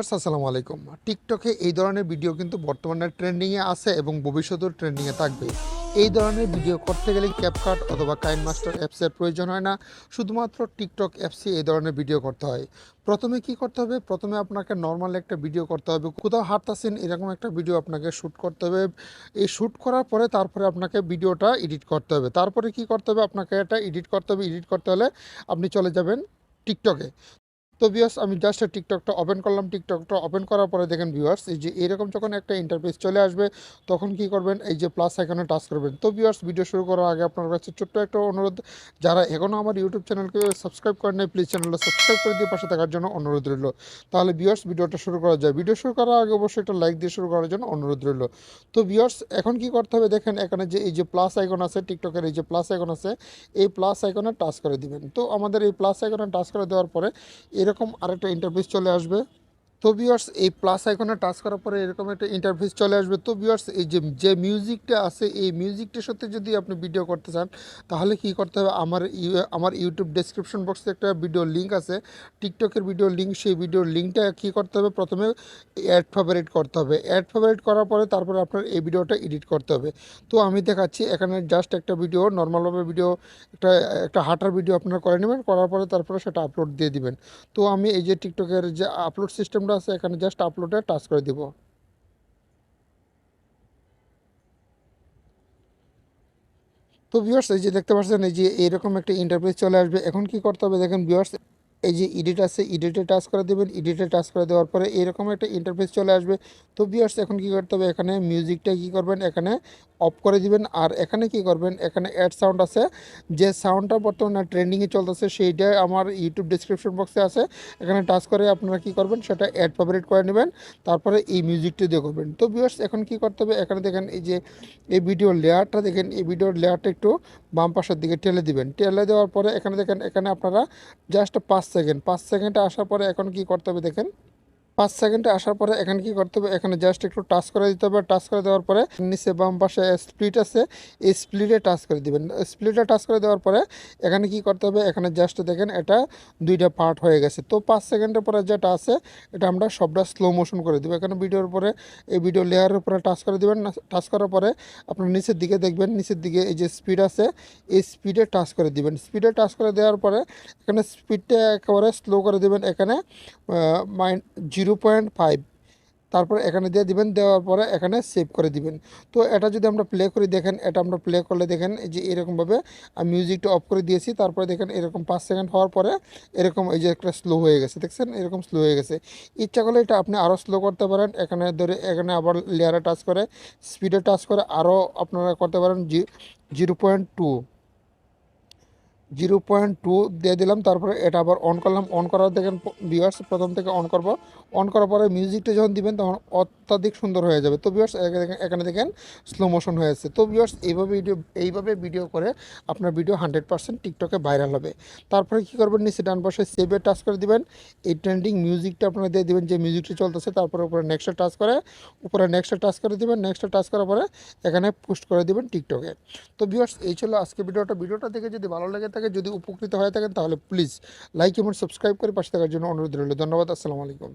Viewers আসসালামু আলাইকুম। টিকটকে এই ধরনের ভিডিও কিন্তু বর্তমানে ট্রেন্ডিংয়ে আছে এবং ভবিষ্যতেও ট্রেন্ডিংয়ে থাকবে। এই ধরনের ভিডিও করতে গেলে ক্যাপকাট অথবা কাইনমাস্টার অ্যাপসের প্রয়োজন হয় না, শুধুমাত্র টিকটক অ্যাপসে এই ধরনের ভিডিও করতে হয়। প্রথমে কি করতে হবে? প্রথমে আপনাকে নর্মাল একটা ভিডিও করতে হবে, কোথাও হাঁটতেছেন এরকম একটা ভিডিও আপনাকে শ্যুট করতে হবে। এই শ্যুট করার পরে তারপরে আপনাকে ভিডিওটা এডিট করতে হবে। তারপরে কি করতে হবে? আপনাকে এটা এডিট করতে হবে। এডিট করতে হলে আপনি চলে যাবেন টিকটকে। তো ভিউয়ার্স আমি জাস্ট টিকটকটা ওপেন করলাম। টিকটকটা ওপেন করার পরে দেখেন ভিউয়ার্স, এই যে এরকম যখন একটা ইন্টারফেস চলে আসবে তখন কি করবেন? এই যে প্লাস আইকনে টাচ করবেন। তো ভিউয়ার্স ভিডিও শুরু করার আগে আপনার কাছে ছোট্ট একটা অনুরোধ, যারা এখনও আমার ইউটিউব চ্যানেলকে সাবস্ক্রাইব করেন নাই প্লিজ চ্যানেলটা সাবস্ক্রাইব করে দিয়ে পাশে থাকার জন্য অনুরোধ রইল। তাহলে ভিউয়ার্স ভিডিওটা শুরু করা যায়। ভিডিও শুরু করার আগে অবশ্যই একটা লাইক দিয়ে শুরু করার জন্য অনুরোধ রইল। তো ভিউয়ার্স এখন কি করতে হবে? দেখেন এখানে যে এই যে প্লাস আইকন আছে, টিকটকের এই যে প্লাস আইকন আছে, এই প্লাস আইকনে টাচ করে দিবেন। তো আমাদের এই প্লাস আইকনে টাচ করে দেওয়ার পরে এরকম আরেকটা ইন্টারফেস চলে আসবে। তো ভিউয়ার্স এই প্লাস আইকনে টাচ করার পরে এরকম একটা ইন্টারফেস চলে আসবে। তো ভিউয়ার্স এই যে যে মিউজিকটা আছে, এই মিউজিকটার সাথে যদি আপনি ভিডিও করতে চান তাহলে কি করতে হবে? আমার ইউটিউব ডেসক্রিপশন বক্সে একটা ভিডিও লিঙ্ক আছে, টিকটকের ভিডিও লিঙ্ক। সেই ভিডিওর লিঙ্কটা কী করতে হবে? প্রথমে অ্যাড ফেভারিট করতে হবে। অ্যাড ফেভারিট করার পরে তারপরে আপনার এই ভিডিওটা এডিট করতে হবে। তো আমি দেখাচ্ছি এখানে জাস্ট একটা ভিডিও, নর্মালভাবে ভিডিও, একটা একটা হাঁটার ভিডিও আপনারা করে নেবেন। করার পরে তারপরে সেটা আপলোড দিয়ে দিবেন। তো আমি এই যে টিকটকের যে আপলোড সিস্টেমটা আছে এখানে জাস্ট আপলোডে টাচ করে দিব। তো ভিউয়ার্স এই যে দেখতে পাচ্ছেন, এই যে এরকম একটা ইন্টারফেস চলে আসবে। এখন কি করতে হবে? দেখেন ভিউয়ার্স, এই যে এডিট আছে, এডিটে টাচ করে দেবেন। এডিটে টাচ করে দেওয়ার পরে এরকম একটা ইন্টারফেস চলে আসবে। তো ভিউয়ার্স এখন কি করতে হবে? এখানে মিউজিকটা কি করবেন? এখানে অফ করে দিবেন। আর এখানে কি করবেন? এখানে অ্যাড সাউন্ড আছে, যে সাউন্ডটা বর্তমানে ট্রেন্ডিংয়ে চলতেছে সেইটা আমার ইউটিউব ডিসক্রিপশন বক্সে আছে। এখানে টাচ করে আপনারা কি করবেন? সেটা অ্যাড ফেভারিট করে নেবেন। তারপরে এই মিউজিকটা দিয়ে করবেন। তো ভিউয়ার্স এখন কি করতে হবে? এখানে দেখেন এই যে এই ভিডিওর লেয়ারটা দেখেন, এই ভিডিওর লেয়ারটা একটু বাম পাশের দিকে ঠেলে দিবেন। ঠেলে দেওয়ার পরে এখানে দেখেন, এখানে আপনারা জাস্ট 5 সেকেন্ডে আসার পরে এখন কি করতে হবে? দেখেন 5 সেকেন্ডে আসার পরে এখানে কি করতে হবে? এখানে জাস্ট একটু টাচ করে দিতে হবে। টাচ করে দেওয়ার পরে নিচে বাম পাশে স্প্লিট আছে, এই স্প্লিটে টাচ করে দিবেন। স্প্লিটে টাচ করে দেওয়ার পরে এখানে কি করতে হবে? এখানে জাস্ট দেখেন এটা দুইটা পার্ট হয়ে গেছে। তো 5 সেকেন্ডের পরে যেটা আছে এটা আমরা সবটা স্লো মোশন করে দেবো। এখানে ভিডিওর উপরে, এই ভিডিও লেয়ারের উপরে টাচ করে দেবেন। টাচ করার পরে আপনার নিচের দিকে দেখবেন, নিচের দিকে এই যে স্পিড আছে, এই স্পিডে টাচ করে দিবেন। স্পিডে টাচ করে দেওয়ার পরে এখানে স্পিডটা একেবারে স্লো করে দেবেন। এখানে 0.5, তারপর এখানে দিয়ে দিবেন। দেওয়ার পরে এখানে সেভ করে দিবেন। তো এটা যদি আমরা প্লে করি, দেখেন এটা আমরা প্লে করলে দেখেন এই যে এরকমভাবে আমি মিউজিকটা অফ করে দিয়েছি। তারপরে দেখেন এরকম 5 সেকেন্ড হওয়ার পরে এরকম এই যে একটা স্লো হয়ে গেছে, দেখছেন এরকম স্লো হয়ে গেছে। ইচ্ছা করলে এটা আপনি আরও স্লো করতে পারেন। এখানে ধরে এখানে আবার লেয়ারে টাচ করে স্পিডে টাচ করে আরও আপনারা করতে পারেন 0.2, 0.2 দিয়ে দিলাম। তারপরে এটা আবার অন করলাম। অন করার দেখেন ভিউয়ার্স প্রথম থেকে অন করব। অন করার পরে মিউজিকটা যখন দিবেন তখন অত্যাধিক সুন্দর হয়ে যাবে। তো ভিউয়ার্স এখানে দেখেন স্লো মোশন হয়েছে। তো ভিউয়ার্স এইভাবে ভিডিও করে আপনার ভিডিও 100% টিকটকে ভাইরাল হবে। তারপরে কী করবেন? নিচে ডান পাশে সেভে টাচ করে দিবেন। এই ট্রেন্ডিং মিউজিকটা আপনারা দিয়ে দিবেন, যে মিউজিকটা চলতেছে। তারপরে উপরে নেক্সটে টাচ করে, উপরে নেক্সটে টাচ করে দিবেন। নেক্সটে টাচ করার পরে এখানে পোস্ট করে দিবেন টিকটকে। তো ভিউয়ার্স এই ছিল আজকে ভিডিওটা দেখে যদি ভালো লাগে থাকে, যদি উপকৃত হয়ে থাকেন তাহলে প্লিজ লাইক এবং সাবস্ক্রাইব করে পাশে থাকার জন্য অনুরোধ রইল। ধন্যবাদ। আসসালামু আলাইকুম।